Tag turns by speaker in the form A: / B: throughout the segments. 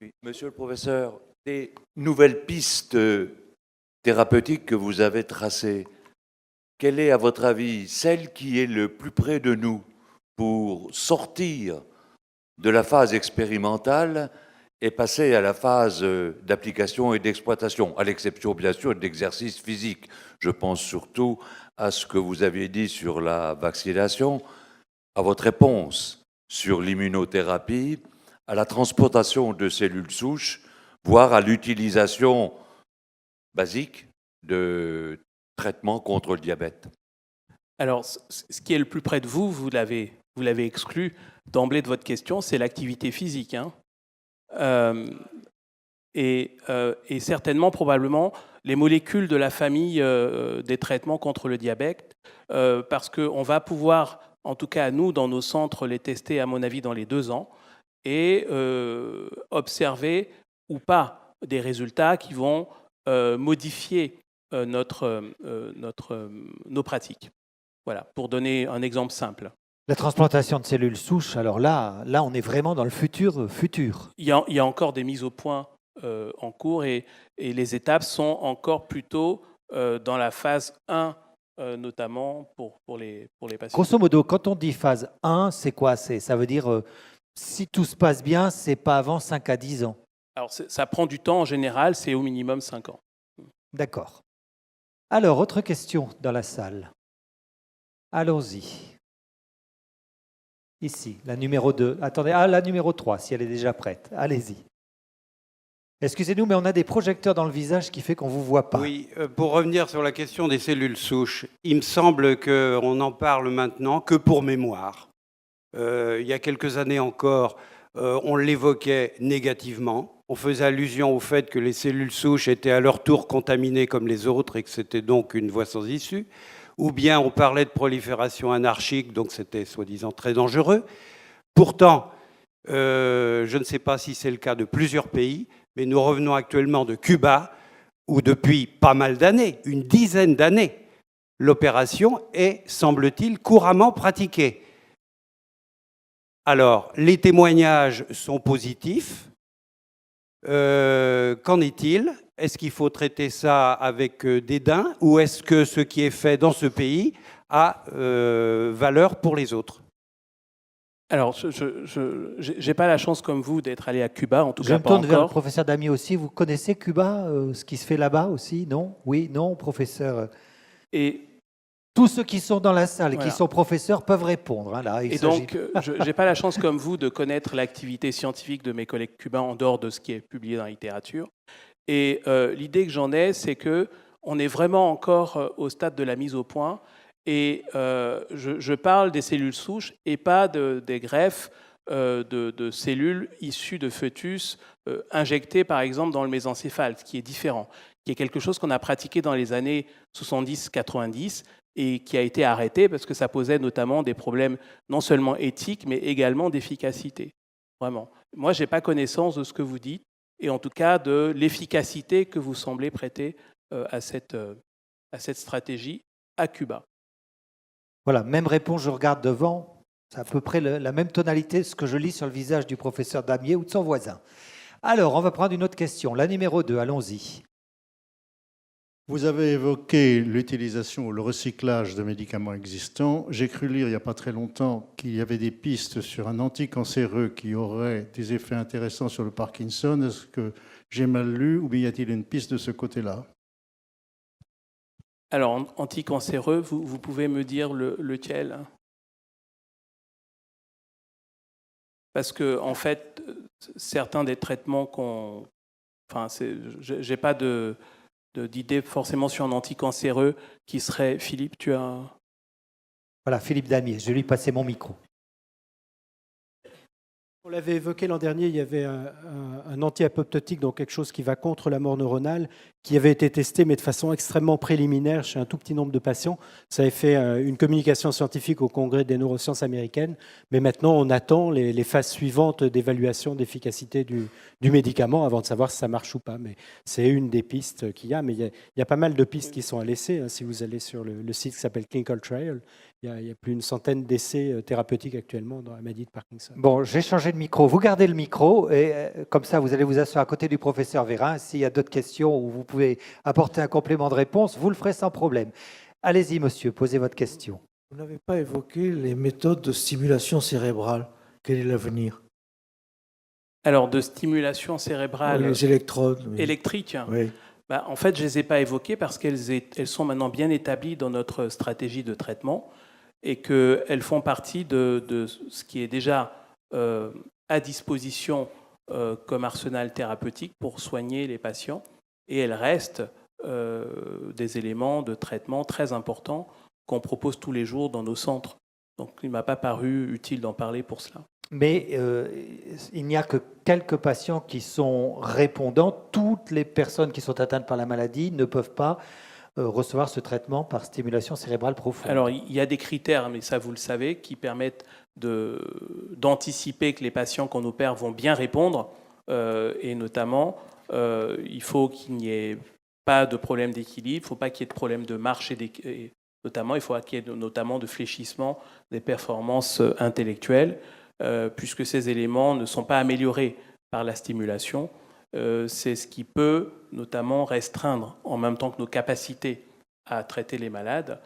A: Oui, monsieur le professeur, des nouvelles pistes thérapeutiques que vous avez tracées, quelle est, à votre avis, celle qui est le plus près de nous pour sortir de la phase expérimentale et passer à la phase d'application et d'exploitation, à l'exception bien sûr de l'exercice physique? Je pense surtout à ce que vous aviez dit sur la vaccination, à votre réponse sur l'immunothérapie, à la transplantation de cellules souches, voire à l'utilisation basique de traitements contre le diabète.
B: Alors, ce qui est le plus près de vous, vous l'avez exclu d'emblée de votre question, c'est l'activité physique. Hein. Et certainement, probablement, les molécules de la famille des traitements contre le diabète, parce qu'on va pouvoir, en tout cas nous, dans nos centres, les tester, à mon avis, dans les 2 ans, et observer ou pas des résultats qui vont modifier nos pratiques. Voilà, pour donner un exemple simple.
C: La transplantation de cellules souches, alors là, on est vraiment dans le futur.
B: Il y a encore des mises au point en cours et les étapes sont encore plutôt dans la phase 1, notamment pour les patients.
C: Grosso modo, quand on dit phase 1, c'est quoi? Ça veut dire, si tout se passe bien, c'est pas avant 5 à 10 ans.
B: Alors, ça prend du temps en général, c'est au minimum 5 ans.
C: D'accord. Alors, autre question dans la salle. Allons-y. Ici, la numéro 2. Attendez, la numéro 3, si elle est déjà prête. Allez-y. Excusez-nous, mais on a des projecteurs dans le visage qui fait qu'on ne vous voit pas.
D: Oui, pour revenir sur la question des cellules souches, il me semble qu'on en parle maintenant que pour mémoire. Il y a quelques années encore, on l'évoquait négativement. On faisait allusion au fait que les cellules souches étaient à leur tour contaminées comme les autres et que c'était donc une voie sans issue. Ou bien on parlait de prolifération anarchique, donc c'était soi-disant très dangereux. Pourtant, je ne sais pas si c'est le cas de plusieurs pays, mais nous revenons actuellement de Cuba, où depuis pas mal d'années, une dizaine d'années, l'opération est, semble-t-il, couramment pratiquée. Alors, les témoignages sont positifs. Qu'en est-il ? Est-ce qu'il faut traiter ça avec dédain ou est-ce que ce qui est fait dans ce pays a valeur pour les autres ?
B: Alors, je n'ai pas la chance comme vous d'être allé à Cuba, en tout cas pas
C: Je me tourne vers le
B: encore.
C: professeur Damier aussi. Vous connaissez Cuba, ce qui se fait là-bas aussi? Non? Oui, non, professeur?
B: Et
C: tous ceux qui sont dans la salle et
B: Voilà.
C: qui sont professeurs peuvent répondre. Hein, là,
B: Et donc, je n'ai pas la chance comme vous de connaître l'activité scientifique de mes collègues cubains en dehors de ce qui est publié dans la littérature. Et l'idée que j'en ai, c'est qu'on est vraiment encore au stade de la mise au point. Et je parle des cellules souches et pas des greffes de cellules issues de fœtus injectées, par exemple, dans le mésencéphale, ce qui est différent, qui est quelque chose qu'on a pratiqué dans les années 70-90 et qui a été arrêté parce que ça posait notamment des problèmes non seulement éthiques, mais également d'efficacité. Vraiment. Moi, je n'ai pas connaissance de ce que vous dites, et en tout cas de l'efficacité que vous semblez prêter à cette stratégie à Cuba.
C: Voilà, même réponse, je regarde devant. C'est à peu près la même tonalité, ce que je lis sur le visage du professeur Damier ou de son voisin. Alors, on va prendre une autre question. La numéro 2, allons-y.
E: Vous avez évoqué l'utilisation ou le recyclage de médicaments existants. J'ai cru lire il n'y a pas très longtemps qu'il y avait des pistes sur un anticancéreux qui aurait des effets intéressants sur le Parkinson. Est-ce que j'ai mal lu ou bien y a-t-il une piste de ce côté-là ?
B: Alors, anticancéreux, vous pouvez me dire lequel ? Parce que, en fait, certains des traitements qu'on... Enfin, je n'ai pas d'idée forcément sur un anticancéreux qui serait... Philippe, tu as...
C: Voilà, Philippe Damier, je vais lui passer mon micro.
F: On l'avait évoqué l'an dernier, il y avait un anti-apoptotique, donc quelque chose qui va contre la mort neuronale, qui avait été testé, mais de façon extrêmement préliminaire chez un tout petit nombre de patients. Ça avait fait une communication scientifique au Congrès des neurosciences américaines, mais maintenant on attend les phases suivantes d'évaluation d'efficacité du médicament avant de savoir si ça marche ou pas. Mais c'est une des pistes qu'il y a, mais il y a pas mal de pistes qui sont à laisser. Si vous allez sur le site qui s'appelle Clinical Trial, Il y a plus d'une centaine d'essais thérapeutiques actuellement dans la maladie de Parkinson.
C: Bon, j'ai changé de micro. Vous gardez le micro et comme ça, vous allez vous asseoir à côté du professeur Vérin. S'il y a d'autres questions où vous pouvez apporter un complément de réponse, vous le ferez sans problème. Allez-y, monsieur, posez votre question.
G: Vous n'avez pas évoqué les méthodes de stimulation cérébrale. Quel est l'avenir?
B: Alors, de stimulation cérébrale
G: Les électrodes. Oui.
B: électrique,
G: Oui.
B: bah, en fait, je ne les ai pas évoquées parce qu'elles sont maintenant bien établies dans notre stratégie de traitement et qu'elles font partie de ce qui est déjà à disposition comme arsenal thérapeutique pour soigner les patients. Et elles restent des éléments de traitement très importants qu'on propose tous les jours dans nos centres. Donc, il ne m'a pas paru utile d'en parler pour cela.
C: Mais il n'y a que quelques patients qui sont répondants. Toutes les personnes qui sont atteintes par la maladie ne peuvent pas recevoir ce traitement par stimulation cérébrale profonde.
B: Alors, il y a des critères, mais ça, vous le savez, qui permettent d'anticiper que les patients qu'on opère vont bien répondre. Et notamment, il faut qu'il n'y ait pas de problème d'équilibre, il ne faut pas qu'il y ait de problème de marche et notamment, il faut qu'il y ait notamment de fléchissement des performances intellectuelles, puisque ces éléments ne sont pas améliorés par la stimulation. C'est ce qui peut notamment restreindre, en même temps que nos capacités à traiter les malades,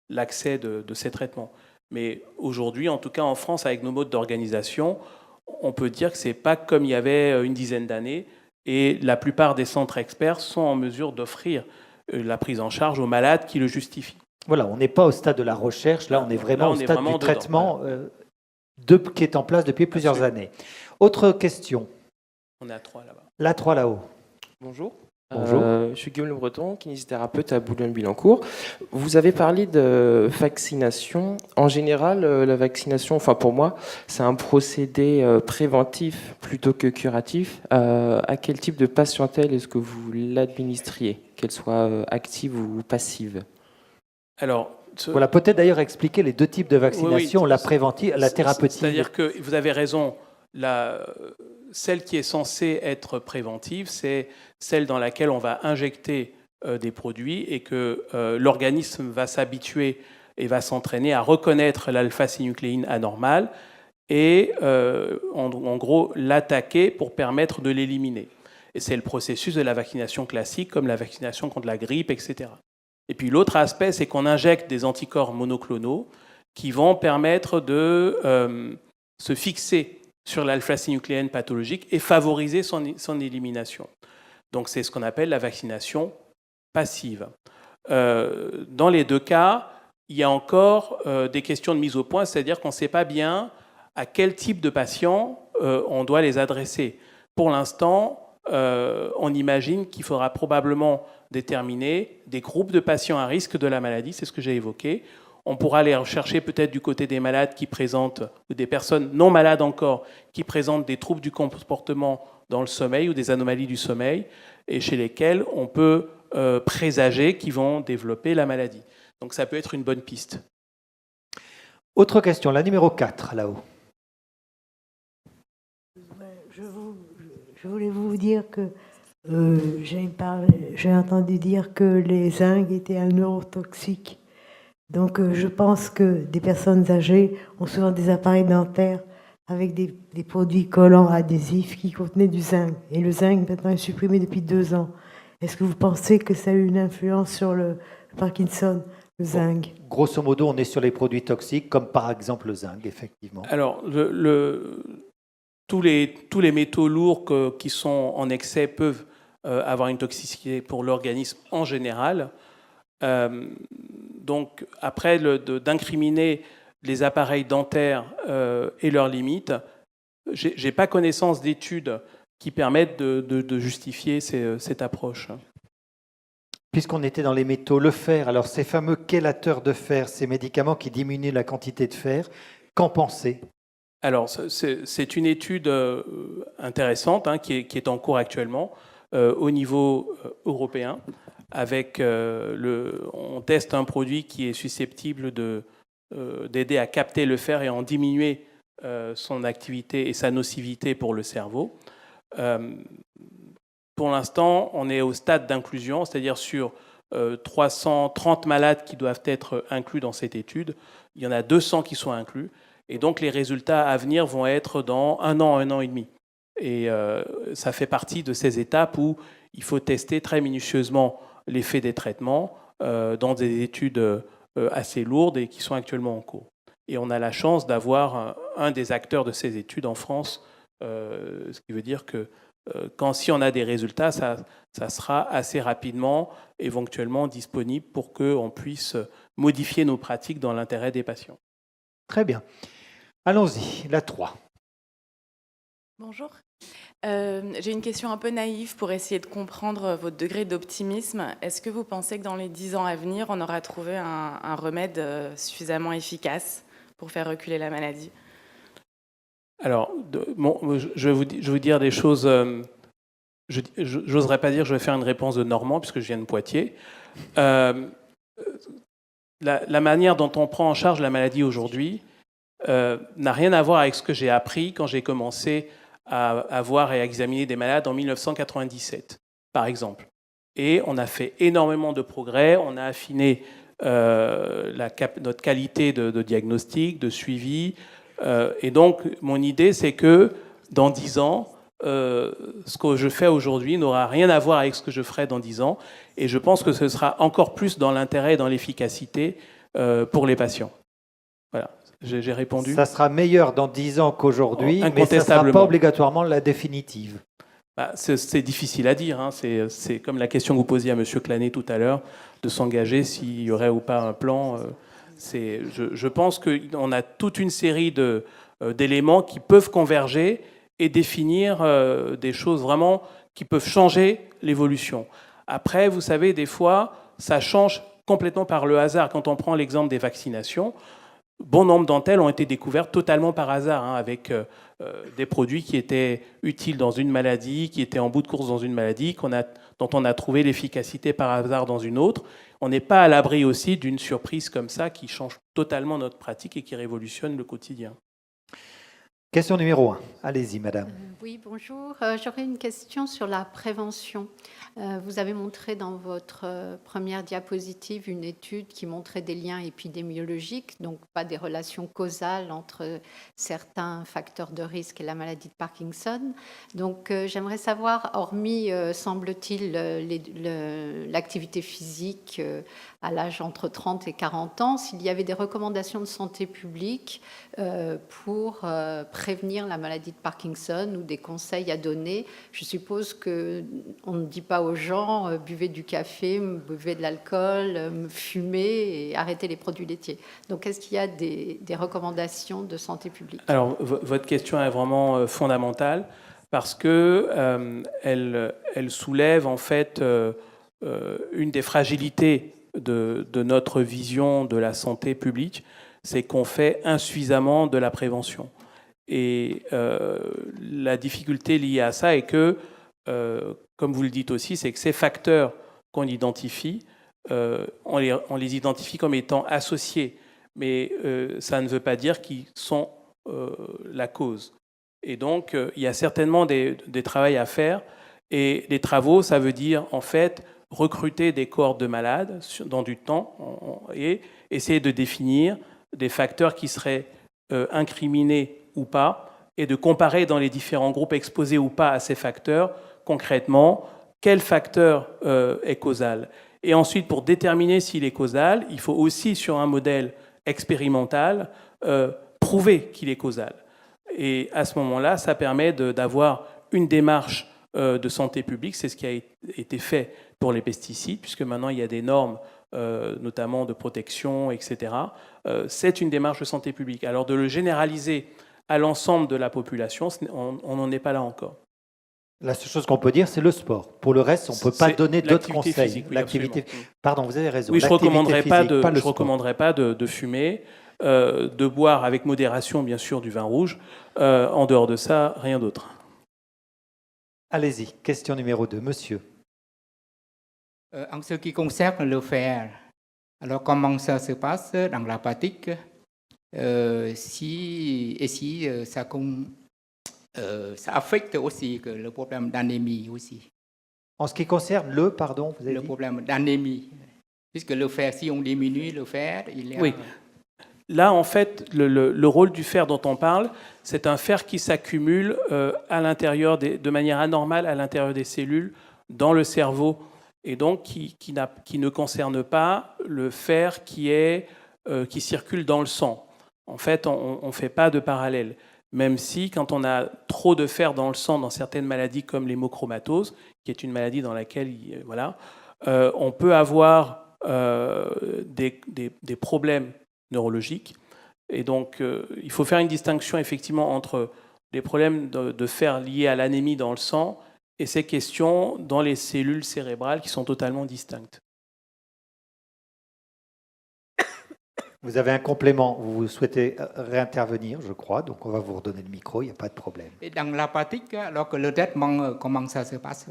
B: l'accès de ces traitements. Mais aujourd'hui, en tout cas en France, avec nos modes d'organisation, on peut dire que ce n'est pas comme il y avait une dizaine d'années, et la plupart des centres experts sont en mesure d'offrir la prise en charge aux malades qui le justifient.
C: Voilà, on n'est pas au stade de la recherche, là on est vraiment au stade du traitement qui est en place depuis plusieurs années. Autre question.
B: On est à 3 là-bas.
C: La 3 là-haut.
H: Bonjour.
C: Bonjour.
H: Je suis Guillaume Le Breton, kinésithérapeute à Boulogne-Billancourt. Vous avez parlé de vaccination. En général, la vaccination, enfin pour moi, c'est un procédé préventif plutôt que curatif. À quel type de patientèle est-ce que vous l'administriez, qu'elle soit active ou passive?
B: Alors,
C: voilà, peut-être d'ailleurs expliquer les deux types de vaccination,
B: oui,
C: la préventive, la thérapeutique.
B: C'est-à-dire que vous avez raison, celle qui est censée être préventive, c'est celle dans laquelle on va injecter des produits et que l'organisme va s'habituer et va s'entraîner à reconnaître l'alpha-synucléine anormale et en gros l'attaquer pour permettre de l'éliminer. Et c'est le processus de la vaccination classique, comme la vaccination contre la grippe, etc. Et puis l'autre aspect, c'est qu'on injecte des anticorps monoclonaux qui vont permettre de se fixer sur l'alpha-synucléine pathologique et favoriser son élimination. Donc c'est ce qu'on appelle la vaccination passive. Dans les deux cas, il y a encore des questions de mise au point, c'est-à-dire qu'on ne sait pas bien à quel type de patient on doit les adresser. Pour l'instant, on imagine qu'il faudra probablement déterminer des groupes de patients à risque de la maladie, c'est ce que j'ai évoqué. On pourra les rechercher peut-être du côté des malades qui présentent, ou des personnes non malades encore, qui présentent des troubles du comportement dans le sommeil ou des anomalies du sommeil, et chez lesquels on peut présager qu'ils vont développer la maladie. Donc ça peut être une bonne piste.
C: Autre question, la numéro 4, là-haut.
I: Je voulais vous dire que j'ai entendu dire que les zincs étaient un neurotoxique. Donc je pense que des personnes âgées ont souvent des appareils dentaires avec des produits collants adhésifs qui contenaient du zinc. Et le zinc maintenant est supprimé depuis 2 ans. Est-ce que vous pensez que ça a eu une influence sur le Parkinson, le zinc?
C: Grosso modo, on est sur les produits toxiques, comme par exemple le zinc, effectivement.
B: Alors, tous les métaux lourds qui sont en excès peuvent avoir une toxicité pour l'organisme en général. Donc, après, d'incriminer les appareils dentaires et leurs limites, je n'ai pas connaissance d'études qui permettent de justifier cette approche.
C: Puisqu'on était dans les métaux, le fer, alors ces fameux chélateurs de fer, ces médicaments qui diminuent la quantité de fer, qu'en pensez? Alors,
B: c'est une étude intéressante qui est en cours actuellement au niveau européen. On teste un produit qui est susceptible d'aider à capter le fer et à en diminuer son activité et sa nocivité pour le cerveau. Pour l'instant, on est au stade d'inclusion, c'est-à-dire sur 330 malades qui doivent être inclus dans cette étude. Il y en a 200 qui sont inclus. Et donc, les résultats à venir vont être dans un an et demi. Et ça fait partie de ces étapes où il faut tester très minutieusement l'effet des traitements dans des études assez lourdes et qui sont actuellement en cours. Et on a la chance d'avoir un des acteurs de ces études en France, ce qui veut dire que si on a des résultats, ça sera assez rapidement, éventuellement disponible pour qu'on puisse modifier nos pratiques dans l'intérêt des patients.
C: Très bien. Allons-y, la 3.
J: Bonjour. J'ai une question un peu naïve pour essayer de comprendre votre degré d'optimisme. Est-ce que vous pensez que dans les 10 ans à venir, on aura trouvé un remède suffisamment efficace pour faire reculer la maladie?
B: Alors, je vais vous dire des choses. Je n'oserais pas dire que je vais faire une réponse de Normand, puisque je viens de Poitiers. La manière dont on prend en charge la maladie aujourd'hui n'a rien à voir avec ce que j'ai appris quand j'ai commencé à voir et à examiner des malades en 1997, par exemple. Et on a fait énormément de progrès, on a affiné notre qualité de diagnostic, de suivi. Et donc, mon idée, c'est que dans 10 ans, ce que je fais aujourd'hui n'aura rien à voir avec ce que je ferai dans 10 ans. Et je pense que ce sera encore plus dans l'intérêt et dans l'efficacité pour les patients. Voilà, j'ai répondu.
C: Ça sera meilleur dans 10 ans qu'aujourd'hui, mais ça ne sera pas obligatoirement la définitive.
B: C'est difficile à dire. Hein. C'est comme la question que vous posiez à M. Clanet tout à l'heure, de s'engager s'il y aurait ou pas un plan. Je pense qu'on a toute une série d'éléments qui peuvent converger et définir des choses vraiment qui peuvent changer l'évolution. Après, vous savez, des fois, ça change complètement par le hasard. Quand on prend l'exemple des vaccinations, bon nombre d'entre elles ont été découvertes totalement par hasard, hein, avec des produits qui étaient utiles dans une maladie, qui étaient en bout de course dans une maladie, dont on a trouvé l'efficacité par hasard dans une autre. On n'est pas à l'abri aussi d'une surprise comme ça qui change totalement notre pratique et qui révolutionne le quotidien.
C: Question numéro 1. Allez-y, madame.
K: Oui, bonjour. J'aurais une question sur la prévention. Vous avez montré dans votre première diapositive une étude qui montrait des liens épidémiologiques, donc pas des relations causales entre certains facteurs de risque et la maladie de Parkinson. Donc j'aimerais savoir, hormis, semble-t-il, l'activité physique à l'âge entre 30 et 40 ans, s'il y avait des recommandations de santé publique pour prévenir la maladie de Parkinson ou des conseils à donner. Je suppose qu'on ne dit pas aux gens buvez du café, buvez de l'alcool, fumez et arrêtez les produits laitiers. Donc est-ce qu'il y a des recommandations de santé publique?
B: Alors votre question est vraiment fondamentale parce que elle soulève en fait une des fragilités de notre vision de la santé publique, c'est qu'on fait insuffisamment de la prévention. Et la difficulté liée à ça est que, comme vous le dites aussi, c'est que ces facteurs qu'on identifie, on les identifie comme étant associés, mais ça ne veut pas dire qu'ils sont la cause. Et donc, il y a certainement des travaux à faire, et les travaux, ça veut dire en fait recruter des cohortes de malades dans du temps et essayer de définir des facteurs qui seraient incriminés ou pas, et de comparer dans les différents groupes exposés ou pas à ces facteurs, concrètement, quel facteur est causal. Et ensuite, pour déterminer s'il est causal, il faut aussi, sur un modèle expérimental, prouver qu'il est causal. Et à ce moment-là, ça permet d'avoir une démarche de santé publique. C'est ce qui a été fait pour les pesticides, puisque maintenant il y a des normes, notamment de protection, etc. C'est une démarche de santé publique. Alors de le généraliser à l'ensemble de la population, on n'en est pas là encore.
C: La seule chose qu'on peut dire, c'est le sport. Pour le reste, on ne peut pas donner d'autres conseils.
B: Physique, oui,
C: l'activité. Pardon, vous avez raison.
B: Oui, je ne recommanderais pas
C: de
B: de fumer, de boire avec modération, bien sûr, du vin rouge. En dehors de ça, rien d'autre.
C: Allez-y, question numéro 2, monsieur.
L: En ce qui concerne le fer, alors comment ça se passe dans la pratique si ça affecte aussi le problème d'anémie aussi.
C: En ce qui concerne le, pardon, vous avez
L: le
C: dit
L: problème d'anémie. Puisque le fer, si on diminue le fer, il y a...
B: Oui. Là, en fait, le rôle du fer dont on parle, c'est un fer qui s'accumule à l'intérieur de manière anormale à l'intérieur des cellules, dans le cerveau, et donc qui ne concerne pas le fer qui circule dans le sang. En fait, on ne fait pas de parallèle. Même si, quand on a trop de fer dans le sang dans certaines maladies comme l'hémochromatose, qui est une maladie dans laquelle on peut avoir des problèmes neurologiques. Et donc, il faut faire une distinction effectivement entre les problèmes de fer liés à l'anémie dans le sang et ces questions dans les cellules cérébrales qui sont totalement distinctes.
C: Vous avez un complément, vous souhaitez réintervenir, je crois, donc on va vous redonner le micro, il n'y a pas de problème.
L: Et dans la pratique, alors que le traitement, comment ça se passe?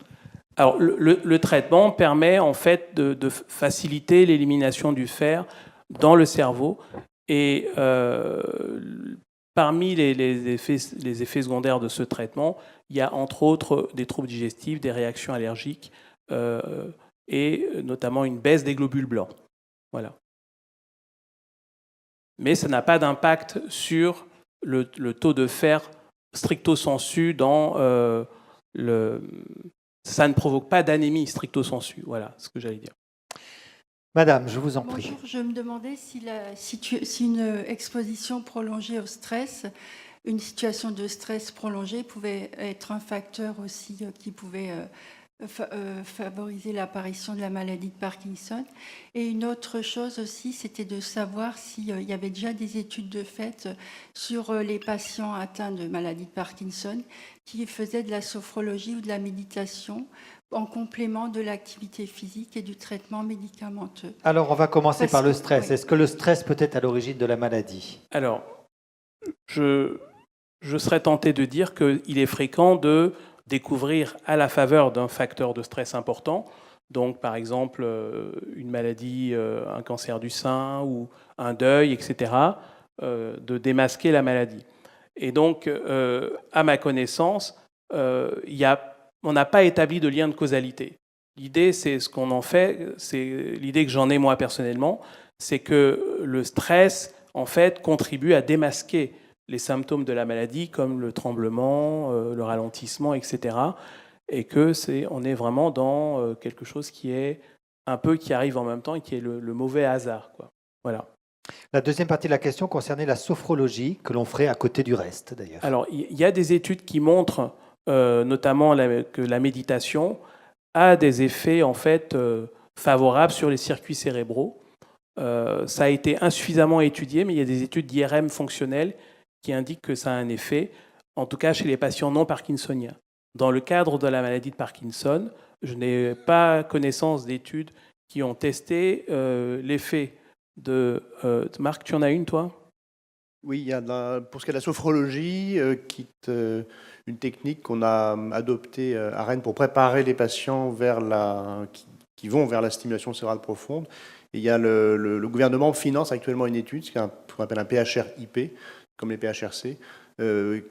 B: Alors, le traitement permet en fait de faciliter l'élimination du fer dans le cerveau. Et parmi les effets secondaires de ce traitement, il y a entre autres des troubles digestifs, des réactions allergiques et notamment une baisse des globules blancs. Voilà. Mais ça n'a pas d'impact sur le taux de fer stricto sensu dans ça ne provoque pas d'anémie stricto sensu. Voilà ce que j'allais dire.
C: Madame, je vous en prie.
M: Bonjour, je me demandais si une exposition prolongée au stress, une situation de stress prolongée pouvait être un facteur aussi qui pouvait favoriser l'apparition de la maladie de Parkinson. Et une autre chose aussi, c'était de savoir s'il y avait déjà des études de fait sur les patients atteints de maladie de Parkinson qui faisaient de la sophrologie ou de la méditation en complément de l'activité physique et du traitement médicamenteux.
C: Alors, on va commencer par le stress. Est-ce que le stress peut être à l'origine de la maladie?
B: Alors, je serais tenté de dire qu'il est fréquent de découvrir à la faveur d'un facteur de stress important, donc par exemple une maladie, un cancer du sein ou un deuil, etc., de démasquer la maladie. Et donc, à ma connaissance, on n'a pas établi de lien de causalité. L'idée, c'est ce qu'on en fait, c'est l'idée que j'en ai moi personnellement, c'est que le stress, en fait, contribue à démasquer les symptômes de la maladie, comme le tremblement, le ralentissement, etc. Et on est vraiment dans quelque chose qui arrive en même temps et qui est le mauvais hasard, quoi. Voilà.
C: La deuxième partie de la question concernait la sophrologie, que l'on ferait à côté du reste, d'ailleurs.
B: Alors, il y a des études qui montrent notamment que la méditation a des effets en fait favorables sur les circuits cérébraux. Ça a été insuffisamment étudié, mais il y a des études d'IRM fonctionnelles qui indiquent que ça a un effet, en tout cas chez les patients non parkinsoniens. Dans le cadre de la maladie de Parkinson, je n'ai pas connaissance d'études qui ont testé l'effet de... Marc, tu en as une, toi?
N: Oui, il y a pour ce qui est de la sophrologie, une technique qu'on a adoptée à Rennes pour préparer les patients qui vont vers la stimulation cérébrale profonde. Et il y a le gouvernement finance actuellement une étude, ce qu'on appelle un PHR-IP, comme les PHRC,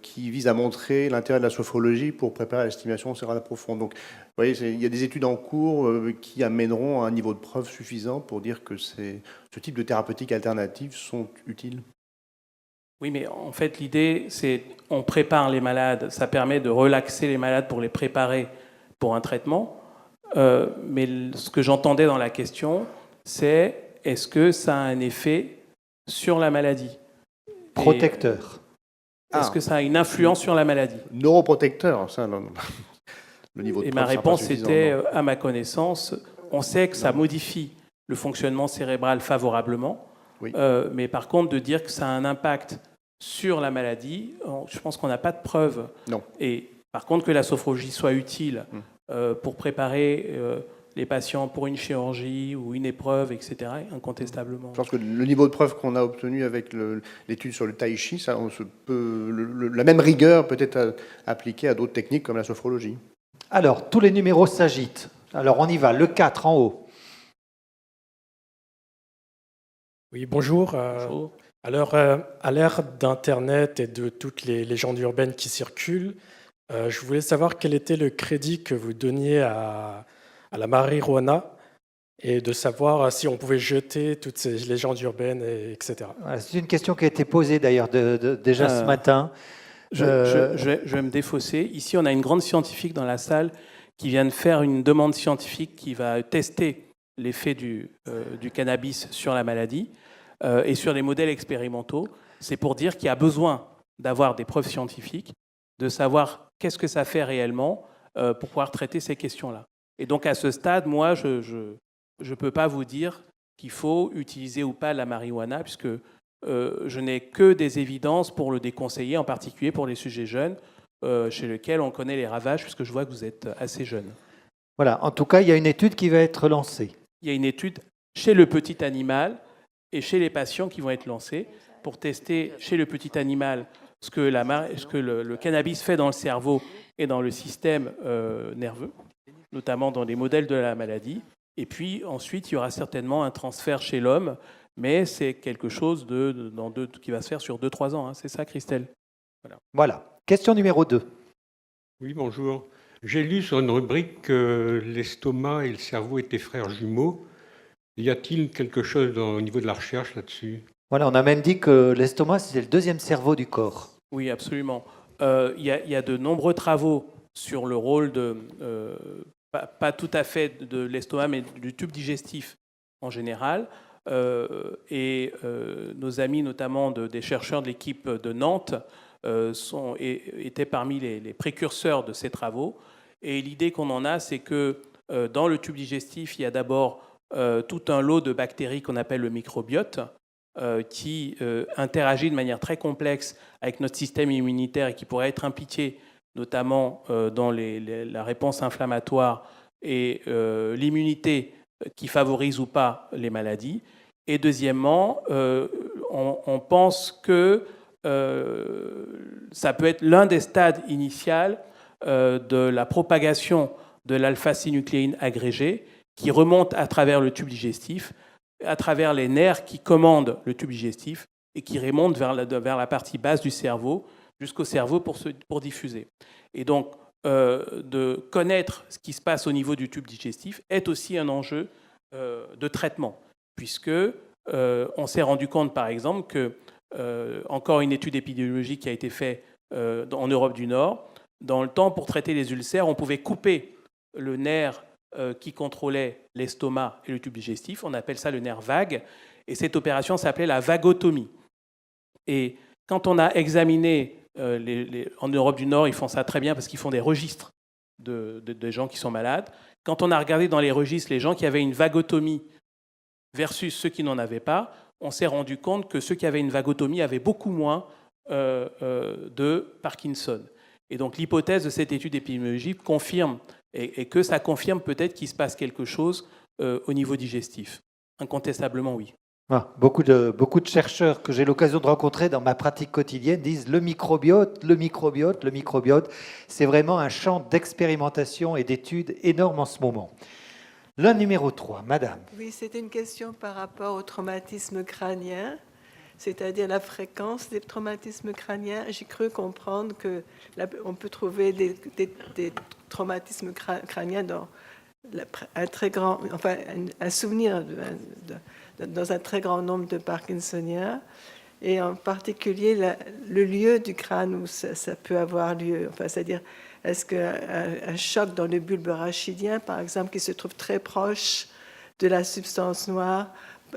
N: qui vise à montrer l'intérêt de la sophrologie pour préparer la stimulation cérébrale profonde. Donc, vous voyez, il y a des études en cours qui amèneront à un niveau de preuve suffisant pour dire que ce type de thérapeutiques alternatives sont utiles.
B: Oui, mais en fait, l'idée, c'est on prépare les malades, ça permet de relaxer les malades pour les préparer pour un traitement. Mais ce que j'entendais dans la question, c'est est-ce que ça a un effet sur la maladie?
C: Protecteur.
B: Est-ce que ça a une influence sur la maladie?
N: Neuroprotecteur, ça, le niveau de preuve
B: ma réponse
N: sera pas
B: était,
N: suffisant,
B: à ma connaissance, on sait que ça modifie le fonctionnement cérébral favorablement,
N: oui.
B: Mais par contre, de dire que ça a un impact sur la maladie, je pense qu'on n'a pas de preuves.
N: Non.
B: Et par contre, que la sophrologie soit utile pour préparer les patients pour une chirurgie ou une épreuve, etc., incontestablement.
N: Je pense que le niveau de preuve qu'on a obtenu avec l'étude sur le tai chi, ça, la même rigueur peut être appliquée à d'autres techniques comme la sophrologie.
C: Alors, tous les numéros s'agitent. Alors, on y va. Le 4 en haut.
O: Oui, bonjour.
B: Bonjour.
O: Alors, à l'ère d'Internet et de toutes les légendes urbaines qui circulent, Je voulais savoir quel était le crédit que vous donniez à la marijuana et de savoir si on pouvait jeter toutes ces légendes urbaines, etc.
C: Voilà, c'est une question qui a été posée d'ailleurs déjà ce matin.
B: Je vais me défausser. Ici, on a une grande scientifique dans la salle qui vient de faire une demande scientifique qui va tester l'effet du cannabis sur la maladie et sur les modèles expérimentaux. C'est pour dire qu'il y a besoin d'avoir des preuves scientifiques, de savoir qu'est-ce que ça fait réellement pour pouvoir traiter ces questions-là. Et donc, à ce stade, moi, je ne peux pas vous dire qu'il faut utiliser ou pas la marijuana, puisque je n'ai que des évidences pour le déconseiller, en particulier pour les sujets jeunes, chez lesquels on connaît les ravages, puisque je vois que vous êtes assez jeune.
C: Voilà, en tout cas, il y a une étude qui va être lancée.
B: Il y a une étude chez le petit animal et chez les patients qui vont être lancés pour tester chez le petit animal ce que le cannabis fait dans le cerveau et dans le système nerveux, notamment dans les modèles de la maladie. Et puis ensuite, il y aura certainement un transfert chez l'homme, mais c'est quelque chose qui va se faire sur 2-3 ans. Hein. C'est ça, Christelle?
C: Voilà. Question numéro 2.
P: Oui, bonjour. J'ai lu sur une rubrique que l'estomac et le cerveau étaient frères jumeaux. Y a-t-il quelque chose au niveau de la recherche là-dessus?
C: Voilà, on a même dit que l'estomac, c'est le deuxième cerveau du corps.
B: Oui, absolument. Il y a de nombreux travaux sur le rôle pas tout à fait de l'estomac, mais du tube digestif en général. Nos amis, notamment des chercheurs de l'équipe de Nantes, étaient parmi les précurseurs de ces travaux. Et l'idée qu'on en a, c'est que dans le tube digestif, il y a d'abord tout un lot de bactéries qu'on appelle le microbiote, qui interagit de manière très complexe avec notre système immunitaire et qui pourrait être impliqué notamment dans la réponse inflammatoire et l'immunité qui favorise ou pas les maladies. Et deuxièmement, on pense que ça peut être l'un des stades initiaux de la propagation de l'alpha-synucléine agrégée qui remonte à travers le tube digestif, à travers les nerfs qui commandent le tube digestif et qui remontent vers la partie basse du cerveau, jusqu'au cerveau pour diffuser. Et donc, de connaître ce qui se passe au niveau du tube digestif est aussi un enjeu de traitement, puisque on s'est rendu compte, par exemple, que, encore une étude épidémiologique qui a été faite en Europe du Nord, dans le temps, pour traiter les ulcères, on pouvait couper le nerf qui contrôlait l'estomac et le tube digestif. On appelle ça le nerf vague. Et cette opération s'appelait la vagotomie. Et quand on a examiné, en Europe du Nord, ils font ça très bien parce qu'ils font des registres de gens qui sont malades. Quand on a regardé dans les registres les gens qui avaient une vagotomie versus ceux qui n'en avaient pas, on s'est rendu compte que ceux qui avaient une vagotomie avaient beaucoup moins de Parkinson. Et donc l'hypothèse de cette étude épidémiologique confirme, et que ça confirme peut-être qu'il se passe quelque chose au niveau digestif. Incontestablement, oui.
C: Ah, beaucoup de chercheurs que j'ai l'occasion de rencontrer dans ma pratique quotidienne disent le microbiote, le microbiote, le microbiote. C'est vraiment un champ d'expérimentation et d'études énorme en ce moment. Le numéro 3, madame.
Q: Oui, c'était une question par rapport au traumatisme crânien, c'est-à-dire la fréquence des traumatismes crâniens. J'ai cru comprendre qu'on peut trouver des traumatismes crâniens dans un très grand, enfin un souvenir dans un très grand nombre de Parkinsoniens, et en particulier le lieu du crâne où ça peut avoir lieu. Enfin, c'est-à-dire, est-ce qu'un choc dans le bulbe rachidien, par exemple, qui se trouve très proche de la substance noire,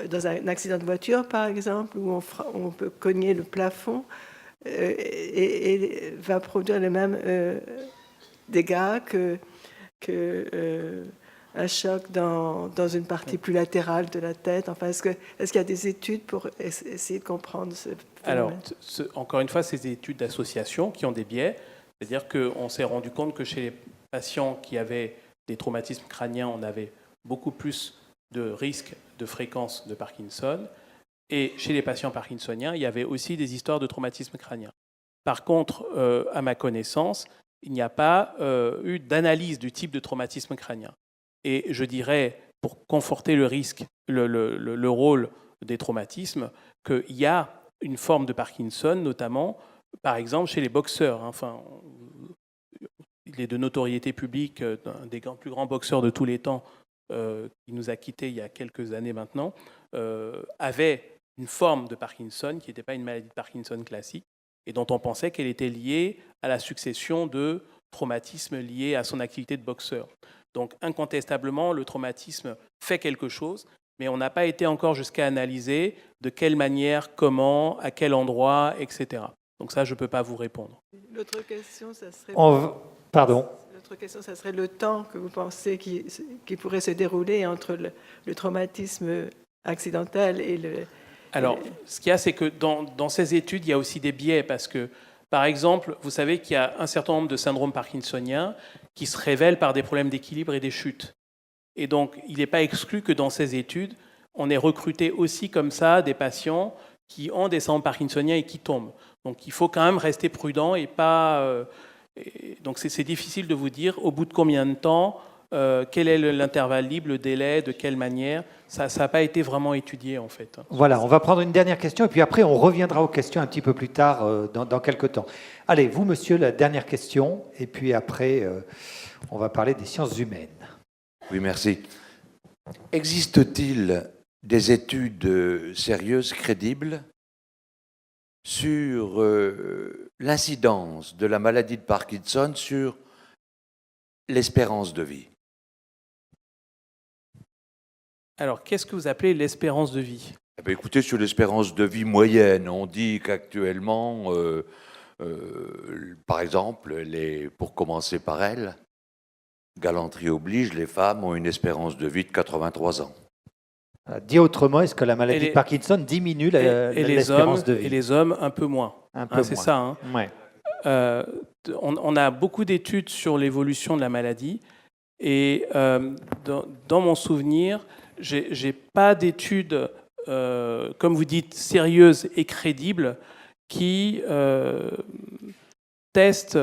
Q: dans un accident de voiture, par exemple, où on peut cogner le plafond, et va produire les mêmes dégâts que un choc dans une partie plus latérale de la tête. Enfin, est-ce qu'il y a des études pour essayer de comprendre ce phénomène?
B: Alors, encore une fois, c'est des études d'association qui ont des biais. C'est-à-dire qu'on s'est rendu compte que chez les patients qui avaient des traumatismes crâniens, on avait beaucoup plus de risques de fréquence de Parkinson. Et chez les patients parkinsoniens, il y avait aussi des histoires de traumatisme crânien. Par contre, à ma connaissance, il n'y a pas eu d'analyse du type de traumatisme crânien. Et je dirais, pour conforter le risque, le rôle des traumatismes, qu'il y a une forme de Parkinson, notamment, par exemple, chez les boxeurs. Enfin, est de notoriété publique, d'un des plus grands boxeurs de tous les temps, qui nous a quittés il y a quelques années maintenant, avait une forme de Parkinson qui n'était pas une maladie de Parkinson classique et dont on pensait qu'elle était liée à la succession de traumatismes liés à son activité de boxeur. Donc incontestablement, le traumatisme fait quelque chose, mais on n'a pas été encore jusqu'à analyser de quelle manière, comment, à quel endroit, etc. Donc ça, je ne peux pas vous répondre.
Q: L'autre question, ça serait...
C: Pardon.
Q: L'autre question, ça serait le temps que vous pensez qui pourrait se dérouler entre le traumatisme accidentel et le...
B: Alors, ce qu'il y a, c'est que dans ces études, il y a aussi des biais, parce que, par exemple, vous savez qu'il y a un certain nombre de syndromes parkinsoniens qui se révèlent par des problèmes d'équilibre et des chutes. Et donc, il n'est pas exclu que dans ces études, on ait recruté aussi comme ça des patients qui ont des syndromes parkinsoniens et qui tombent. Donc, il faut quand même rester prudent et pas... donc, c'est difficile de vous dire au bout de combien de temps, quel est l'intervalle libre, le délai, de quelle manière. Ça n'a pas été vraiment étudié, en fait.
C: Voilà, on va prendre une dernière question et puis après, on reviendra aux questions un petit peu plus tard, dans quelques temps. Allez, vous, monsieur, la dernière question, et puis après, on va parler des sciences humaines.
A: Oui, merci. Existe-t-il des études sérieuses, crédibles, sur l'incidence de la maladie de Parkinson sur l'espérance de vie?
B: Alors, qu'est-ce que vous appelez l'espérance de vie?
A: Eh bien, écoutez, sur l'espérance de vie moyenne, on dit qu'actuellement, par exemple, pour commencer par elle, galanterie oblige, les femmes ont une espérance de vie de 83 ans.
C: Dit autrement, est-ce que la maladie de Parkinson diminue l'espérance de vie?
B: Et les hommes, un peu moins. C'est ça. Hein.
C: Ouais.
B: On a beaucoup d'études sur l'évolution de la maladie. Et dans mon souvenir, j'ai pas d'études, comme vous dites, sérieuses et crédibles qui testent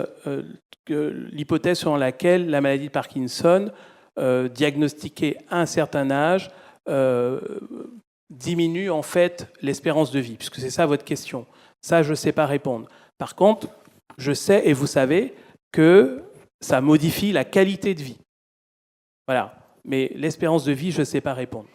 B: l'hypothèse selon laquelle la maladie de Parkinson, diagnostiquée à un certain âge, diminue en fait l'espérance de vie, puisque c'est ça votre question. Ça, je ne sais pas répondre. Par contre, je sais, et vous savez, que ça modifie la qualité de vie. Voilà. Mais l'espérance de vie, je ne sais pas répondre.